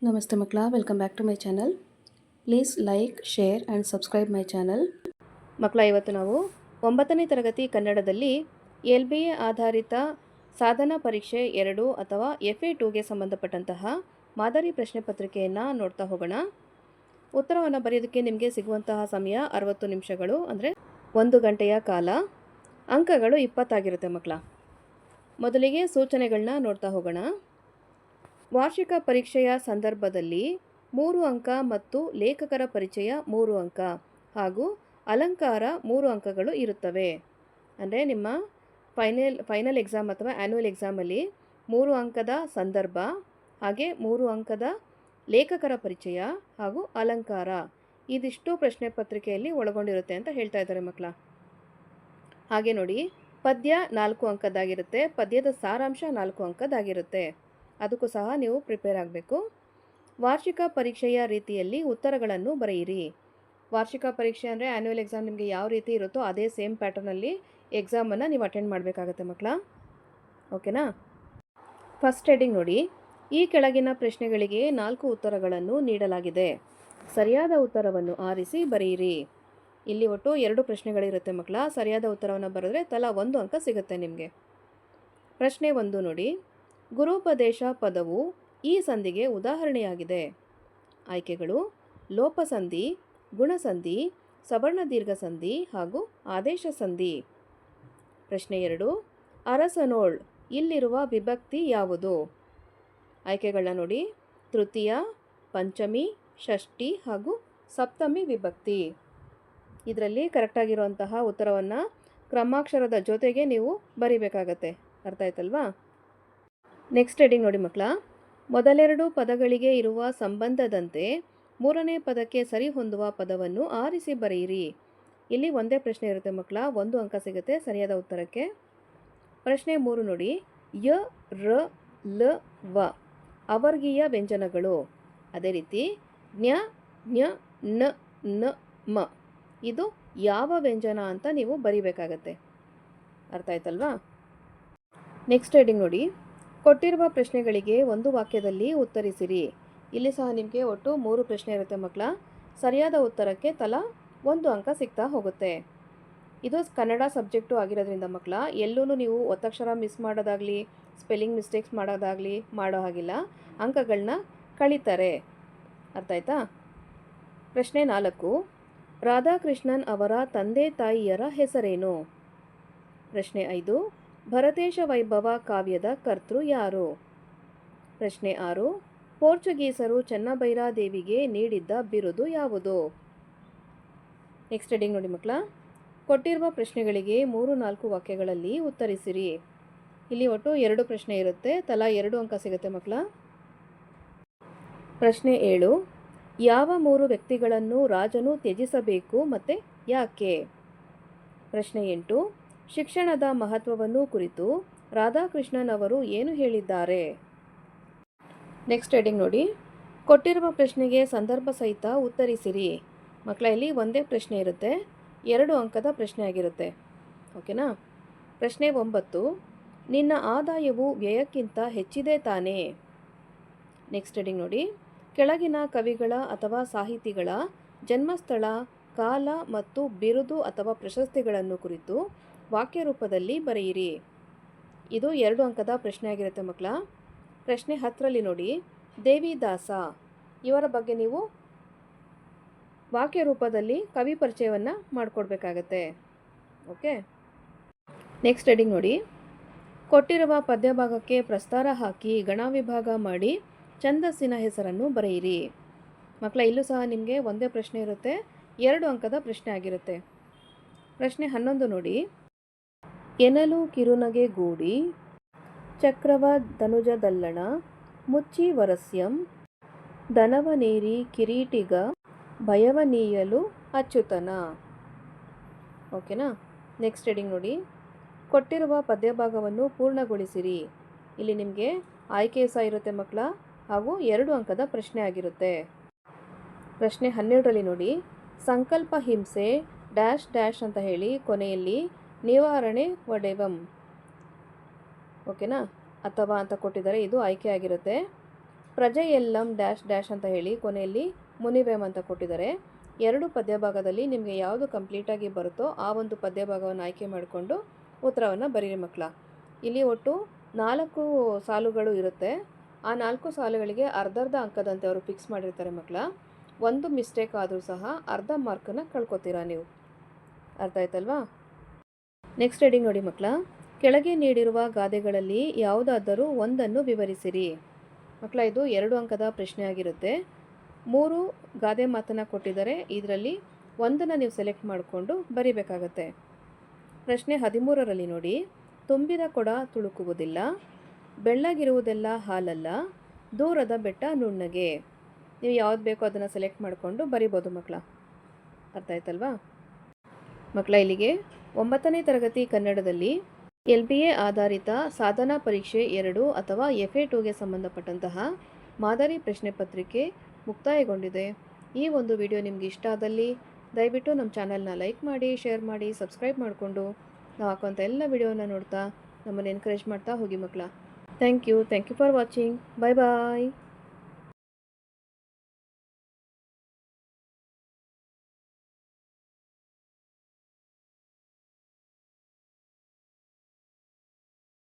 ನಮಸ್ತೆ ಮಕ್ಕಳ, welcome back to my channel. Please like, share and subscribe my channel. ಮಕ್ಕಳ, ಇವತ್ತು ನಾವು 9ನೇ ತರಗತಿ ಕನ್ನಡದಲ್ಲಿ LBA ಆಧಾರಿತ ಸಾಧನಾ ಪರೀಕ್ಷೆ 2 ಅಥವಾ FA2ಗೆ ಸಂಬಂಧಪಟ್ಟಂತಹ ಮಾದರಿ ಪ್ರಶ್ನೆ ಪತ್ರಿಕೆಯನ್ನು ನೋಡ್ತಾ ಹೋಗೋಣ. ಉತ್ತರವನ್ನು ಬರೆಯೋದಕ್ಕೆ ನಿಮಗೆ ಸಿಗುವಂತಹ ಸಮಯ 60 ನಿಮಿಷಗಳು, ಅಂದರೆ 1 ಗಂಟೆಯ ಕಾಲ. ಅಂಕಗಳು 20 ಆಗಿರುತ್ತೆ ಮಕ್ಕಳ. ಮೊದಲಿಗೆ ಸೂಚನೆಗಳನ್ನ ನೋಡ್ತಾ ಹೋಗೋಣ. ವಾರ್ಷಿಕ ಪರೀಕ್ಷೆಯ ಸಂದರ್ಭದಲ್ಲಿ 3 ಅಂಕ ಮತ್ತು ಲೇಖಕರ ಪರಿಚಯ 3 ಅಂಕ ಹಾಗೂ ಅಲಂಕಾರ 3 ಅಂಕಗಳು ಇರುತ್ತವೆ. ಅಂದರೆ ನಿಮ್ಮ ಫೈನಲ್ ಎಕ್ಸಾಮ್ ಅಥವಾ ಆ್ಯನ್ಯುವಲ್ ಎಕ್ಸಾಮಲ್ಲಿ 3 ಅಂಕದ ಸಂದರ್ಭ, ಹಾಗೆ 3 ಅಂಕದ ಲೇಖಕರ ಪರಿಚಯ ಹಾಗೂ ಅಲಂಕಾರ, ಇದಿಷ್ಟು ಪ್ರಶ್ನೆ ಪತ್ರಿಕೆಯಲ್ಲಿ ಒಳಗೊಂಡಿರುತ್ತೆ ಅಂತ ಹೇಳ್ತಾ ಇದ್ದಾರೆ ಮಕ್ಕಳ. ಹಾಗೆ ನೋಡಿ, ಪದ್ಯ 4 ಅಂಕದಾಗಿರುತ್ತೆ, ಪದ್ಯದ ಸಾರಾಂಶ 4 ಅಂಕದಾಗಿರುತ್ತೆ. ಅದಕ್ಕೂ ಸಹ ನೀವು ಪ್ರಿಪೇರ್ ಆಗಬೇಕು. ವಾರ್ಷಿಕ ಪರೀಕ್ಷೆಯ ರೀತಿಯಲ್ಲಿ ಉತ್ತರಗಳನ್ನು ಬರೆಯಿರಿ. ವಾರ್ಷಿಕ ಪರೀಕ್ಷೆ ಅಂದರೆ ಆ್ಯನ್ಯುವಲ್ ಎಕ್ಸಾಮ್ ನಿಮಗೆ ಯಾವ ರೀತಿ ಇರುತ್ತೋ ಅದೇ ಸೇಮ್ ಪ್ಯಾಟರ್ನಲ್ಲಿ ಎಕ್ಸಾಮನ್ನು ನೀವು ಅಟೆಂಡ್ ಮಾಡಬೇಕಾಗತ್ತೆ ಮಕ್ಕಳ. ಓಕೆನಾ? ಫಸ್ಟ್ ಹೆಡಿಂಗ್ ನೋಡಿ, ಈ ಕೆಳಗಿನ ಪ್ರಶ್ನೆಗಳಿಗೆ 4 ಉತ್ತರಗಳನ್ನು ನೀಡಲಾಗಿದೆ. ಸರಿಯಾದ ಉತ್ತರವನ್ನು ಆರಿಸಿ ಬರೆಯಿರಿ. ಇಲ್ಲಿ ಒಟ್ಟು 2 ಪ್ರಶ್ನೆಗಳಿರುತ್ತೆ ಮಕ್ಕಳ. ಸರಿಯಾದ ಉತ್ತರವನ್ನು ಬರೆದ್ರೆ ತಲಾ 1 ಅಂಕ ಸಿಗುತ್ತೆ ನಿಮಗೆ. ಪ್ರಶ್ನೆ 1 ನೋಡಿ, ಗುರುಪದೇಶ ಪದವು ಈ ಸಂಧಿಗೆ ಉದಾಹರಣೆಯಾಗಿದೆ. ಆಯ್ಕೆಗಳು: ಲೋಪಸಂಧಿ, ಗುಣಸಂಧಿ, ಸವರ್ಣ ದೀರ್ಘ ಸಂಧಿ ಹಾಗೂ ಆದೇಶ ಸಂಧಿ. ಪ್ರಶ್ನೆ 2, ಅರಸನೋಳ್ ಇಲ್ಲಿರುವ ವಿಭಕ್ತಿ ಯಾವುದು? ಆಯ್ಕೆಗಳನ್ನ ನೋಡಿ: ತೃತೀಯ, ಪಂಚಮಿ, ಷಷ್ಠಿ ಹಾಗೂ ಸಪ್ತಮಿ ವಿಭಕ್ತಿ. ಇದರಲ್ಲಿ ಕರೆಕ್ಟಾಗಿರುವಂತಹ ಉತ್ತರವನ್ನು ಕ್ರಮಾಕ್ಷರದ ಜೊತೆಗೆ ನೀವು ಬರಿಬೇಕಾಗತ್ತೆ. ಅರ್ಥ ಆಯ್ತಲ್ವಾ? ನೆಕ್ಸ್ಟ್ ಹೆಡಿಂಗ್ ನೋಡಿ ಮಕ್ಕಳ, ಮೊದಲೆರಡು ಪದಗಳಿಗೆ ಇರುವ ಸಂಬಂಧದಂತೆ 3ನೇ ಪದಕ್ಕೆ ಸರಿ ಹೊಂದುವ ಪದವನ್ನು ಆರಿಸಿ ಬರೆಯಿರಿ. ಇಲ್ಲಿ ಒಂದೇ ಪ್ರಶ್ನೆ ಇರುತ್ತೆ ಮಕ್ಕಳ, 1 ಅಂಕ ಸಿಗುತ್ತೆ ಸರಿಯಾದ ಉತ್ತರಕ್ಕೆ. ಪ್ರಶ್ನೆ 3 ನೋಡಿ, ಯ, ರ, ಲ, ವ ಅವರ್ಗೀಯ ವ್ಯಂಜನಗಳು. ಅದೇ ರೀತಿ ಜ್ಞ, ಜ್ಞ, ನ, ನ, ಮ ಇದು ಯಾವ ವ್ಯಂಜನ ಅಂತ ನೀವು ಬರಿಬೇಕಾಗತ್ತೆ. ಅರ್ಥ ಆಯ್ತಲ್ವಾ? ನೆಕ್ಸ್ಟ್ ಹೆಡಿಂಗ್ ನೋಡಿ, ಕೊಟ್ಟಿರುವ ಪ್ರಶ್ನೆಗಳಿಗೆ ಒಂದು ವಾಕ್ಯದಲ್ಲಿ ಉತ್ತರಿಸಿರಿ. ಇಲ್ಲಿ ಸಹ ನಿಮಗೆ ಒಟ್ಟು 3 ಪ್ರಶ್ನೆ ಇರುತ್ತೆ ಮಕ್ಕಳ. ಸರಿಯಾದ ಉತ್ತರಕ್ಕೆ ತಲಾ 1 ಅಂಕ ಸಿಗ್ತಾ ಹೋಗುತ್ತೆ. ಇದು ಕನ್ನಡ ಸಬ್ಜೆಕ್ಟು ಆಗಿರೋದ್ರಿಂದ ಮಕ್ಕಳ, ಎಲ್ಲೂ ನೀವು ಒತ್ತಕ್ಷರ ಮಿಸ್ ಮಾಡೋದಾಗಲಿ, ಸ್ಪೆಲ್ಲಿಂಗ್ ಮಿಸ್ಟೇಕ್ಸ್ ಮಾಡೋದಾಗಲಿ ಮಾಡೋ ಹಾಗಿಲ್ಲ. ಅಂಕಗಳನ್ನ ಕಳೀತಾರೆ. ಅರ್ಥ ಆಯ್ತಾ? ಪ್ರಶ್ನೆ 4, ರಾಧಾಕೃಷ್ಣನ್ ಅವರ ತಂದೆ ತಾಯಿಯರ ಹೆಸರೇನು? ಪ್ರಶ್ನೆ 5, ಭರತೇಶ ವೈಭವ ಕಾವ್ಯದ ಕರ್ತೃ ಯಾರು? ಪ್ರಶ್ನೆ 6, ಪೋರ್ಚುಗೀಸರು ಚೆನ್ನಭೈರಾದೇವಿಗೆ ನೀಡಿದ್ದ ಬಿರುದು ಯಾವುದು? ನೆಕ್ಸ್ಟ್ ಹೆಡಿಂಗ್ ನೋಡಿ ಮಕ್ಕಳ, ಕೊಟ್ಟಿರುವ ಪ್ರಶ್ನೆಗಳಿಗೆ 3-4 ವಾಕ್ಯಗಳಲ್ಲಿ ಉತ್ತರಿಸಿರಿ. ಇಲ್ಲಿ ಒಟ್ಟು 2 ಪ್ರಶ್ನೆ ಇರುತ್ತೆ, ತಲಾ 2 ಅಂಕ ಸಿಗುತ್ತೆ ಮಕ್ಕಳ. ಪ್ರಶ್ನೆ 7, ಯಾವ 3 ವ್ಯಕ್ತಿಗಳನ್ನು ರಾಜನು ತ್ಯಜಿಸಬೇಕು ಮತ್ತು ಯಾಕೆ? ಪ್ರಶ್ನೆ 8, ಶಿಕ್ಷಣದ ಮಹತ್ವವನ್ನು ಕುರಿತು ರಾಧಾಕೃಷ್ಣನ್ ಅವರು ಏನು ಹೇಳಿದ್ದಾರೆ? ನೆಕ್ಸ್ಟ್ ಹೆಡಿಂಗ್ ನೋಡಿ, ಕೊಟ್ಟಿರುವ ಪ್ರಶ್ನೆಗೆ ಸಂದರ್ಭ ಸಹಿತ ಉತ್ತರಿಸಿರಿ. ಮಕ್ಕಳ, ಇಲ್ಲಿ ಒಂದೇ ಪ್ರಶ್ನೆ ಇರುತ್ತೆ, 2 ಅಂಕದ ಪ್ರಶ್ನೆ ಆಗಿರುತ್ತೆ. ಓಕೆನಾ? ಪ್ರಶ್ನೆ 9, ನಿನ್ನ ಆದಾಯವು ವ್ಯಯಕ್ಕಿಂತ ಹೆಚ್ಚಿದೆ ತಾನೇ? ನೆಕ್ಸ್ಟ್ ಹೆಡಿಂಗ್ ನೋಡಿ, ಕೆಳಗಿನ ಕವಿಗಳ ಅಥವಾ ಸಾಹಿತಿಗಳ ಜನ್ಮಸ್ಥಳ, ಕಾಲ ಮತ್ತು ಬಿರುದು ಅಥವಾ ಪ್ರಶಸ್ತಿಗಳನ್ನು ಕುರಿತು ವಾಕ್ಯ ರೂಪದಲ್ಲಿ ಬರೆಯಿರಿ. ಇದು 2 ಅಂಕದ ಪ್ರಶ್ನೆ ಆಗಿರುತ್ತೆ ಮಕ್ಕಳ. ಪ್ರಶ್ನೆ 10ರಲ್ಲಿ ನೋಡಿ, ದೇವಿದಾಸ ಇವರ ಬಗ್ಗೆ ನೀವು ವಾಕ್ಯ ರೂಪದಲ್ಲಿ ಕವಿ ಪರಿಚಯವನ್ನು ಮಾಡಿಕೊಡ್ಬೇಕಾಗತ್ತೆ. ಓಕೆ? ನೆಕ್ಸ್ಟ್ ಹೆಡಿಂಗ್ ನೋಡಿ, ಕೊಟ್ಟಿರುವ ಪದ್ಯ ಭಾಗಕ್ಕೆ ಪ್ರಸ್ತಾರ ಹಾಕಿ ಗಣ ವಿಭಾಗ ಮಾಡಿ ಛಂದಸ್ಸಿನ ಹೆಸರನ್ನು ಬರೆಯಿರಿ. ಮಕ್ಕಳ, ಇಲ್ಲೂ ಸಹ ನಿಮಗೆ ಒಂದೇ ಪ್ರಶ್ನೆ ಇರುತ್ತೆ, 2 ಅಂಕದ ಪ್ರಶ್ನೆ ಆಗಿರುತ್ತೆ. ಪ್ರಶ್ನೆ 11 ನೋಡಿ, ಎನಲು ಕಿರುನಗೆ ಗೂಡಿ ಚಕ್ರವ ಧನುಜದಲ್ಲಣ ಮುಚ್ಚಿ ವರಸ್ಯಂ ಧನವನೇರಿ ಕಿರೀಟಿಗ ಭಯವನೀಯಲು ಅಚ್ಯುತನ. ಓಕೆನಾ? ನೆಕ್ಸ್ಟ್ ಹೆಡಿಂಗ್ ನೋಡಿ, ಕೊಟ್ಟಿರುವ ಪದ್ಯಭಾಗವನ್ನು ಪೂರ್ಣಗೊಳಿಸಿರಿ. ಇಲ್ಲಿ ನಿಮಗೆ ಆಯ್ಕೆ ಸಹ ಇರುತ್ತೆ ಮಕ್ಕಳ, ಹಾಗೂ 2 ಅಂಕದ ಪ್ರಶ್ನೆ ಆಗಿರುತ್ತೆ. ಪ್ರಶ್ನೆ 12ರಲ್ಲಿ ನೋಡಿ, ಸಂಕಲ್ಪ ಹಿಂಸೆ ಡ್ಯಾಶ್ ಡ್ಯಾಶ್ ಅಂತ ಹೇಳಿ ಕೊನೆಯಲ್ಲಿ ನಿವಾರಣೆ ಒಡೆವಂ. ಓಕೆನಾ? ಅಥವಾ ಅಂತ ಕೊಟ್ಟಿದ್ದಾರೆ, ಇದು ಆಯ್ಕೆ ಆಗಿರುತ್ತೆ. ಪ್ರಜೆಯೆಲ್ಲಂ ಡ್ಯಾಶ್ ಡ್ಯಾಶ್ ಅಂತ ಹೇಳಿ ಕೊನೆಯಲ್ಲಿ ಮುನಿವೆಂ ಅಂತ ಕೊಟ್ಟಿದ್ದಾರೆ. 2 ಪದ್ಯ ಭಾಗದಲ್ಲಿ ನಿಮಗೆ ಯಾವುದು ಕಂಪ್ಲೀಟಾಗಿ ಬರುತ್ತೋ ಆ ಒಂದು ಪದ್ಯ ಭಾಗವನ್ನು ಆಯ್ಕೆ ಮಾಡಿಕೊಂಡು ಉತ್ತರವನ್ನು ಬರೀರಿ ಮಕ್ಕಳ. ಇಲ್ಲಿ ಒಟ್ಟು 4 ಸಾಲುಗಳು ಇರುತ್ತೆ. ಆ 4 ಸಾಲುಗಳಿಗೆ ಅರ್ಧರ್ಧ ಅಂಕದಂತೆ ಅವರು ಫಿಕ್ಸ್ ಮಾಡಿರ್ತಾರೆ ಮಕ್ಕಳ. ಒಂದು ಮಿಸ್ಟೇಕ್ ಆದರೂ ಸಹ ಅರ್ಧ ಮಾರ್ಕನ್ನು ಕಳ್ಕೊತೀರಾ ನೀವು. ಅರ್ಥ ಆಯ್ತಲ್ವಾ? ನೆಕ್ಸ್ಟ್ ರೀಡಿಂಗ್ ನೋಡಿ ಮಕ್ಕಳ. ಕೆಳಗೆ ನೀಡಿರುವ ಗಾದೆಗಳಲ್ಲಿ ಯಾವುದಾದರೂ ಒಂದನ್ನು ವಿವರಿಸಿರಿ. ಮಕ್ಕಳ ಇದು 2 ಅಂಕದ ಪ್ರಶ್ನೆ ಆಗಿರುತ್ತೆ. 3 ಗಾದೆ ಮಾತನ್ನು ಕೊಟ್ಟಿದ್ದಾರೆ. ಇದರಲ್ಲಿ ಒಂದನ್ನು ನೀವು ಸೆಲೆಕ್ಟ್ ಮಾಡಿಕೊಂಡು ಬರಿಬೇಕಾಗತ್ತೆ. ಪ್ರಶ್ನೆ 13ರಲ್ಲಿ ನೋಡಿ. ತುಂಬಿದ ಕೊಡ ತುಳುಕುವುದಿಲ್ಲ, ಬೆಳ್ಳಗಿರುವುದೆಲ್ಲ ಹಾಲಲ್ಲ, ದೂರದ ಬೆಟ್ಟ ನುಣ್ಣಗೆ. ನೀವು ಯಾವ್ದು ಬೇಕೋ ಅದನ್ನು ಸೆಲೆಕ್ಟ್ ಮಾಡಿಕೊಂಡು ಬರಿಬೋದು ಮಕ್ಕಳ. ಅರ್ಥ ಆಯ್ತಲ್ವಾ? ಮಕ್ಕಳ ಇಲ್ಲಿಗೆ 9ನೇ ತರಗತಿ ಕನ್ನಡದಲ್ಲಿ LBA ಆಧಾರಿತ ಸಾಧನಾ ಪರೀಕ್ಷೆ 2 ಅಥವಾ FA2ಗೆ ಸಂಬಂಧಪಟ್ಟಂತಹ ಮಾದರಿ ಪ್ರಶ್ನೆ ಪತ್ರಿಕೆ ಮುಕ್ತಾಯಗೊಂಡಿದೆ. ಈ ಒಂದು ವಿಡಿಯೋ ನಿಮಗೆ ಇಷ್ಟ ಆದಲ್ಲಿ ದಯವಿಟ್ಟು ನಮ್ಮ ಚಾನಲ್ನ ಲೈಕ್ ಮಾಡಿ, ಶೇರ್ ಮಾಡಿ, ಸಬ್ಸ್ಕ್ರೈಬ್ ಮಾಡಿಕೊಂಡು ನಾವು ಹಾಕುವಂಥ ಎಲ್ಲ ವಿಡಿಯೋನ ನೋಡ್ತಾ ನಮ್ಮನ್ನು ಎನ್ಕರೇಜ್ ಮಾಡ್ತಾ ಹೋಗಿ ಮಕ್ಕಳ. Thank you for watching. Bye bye.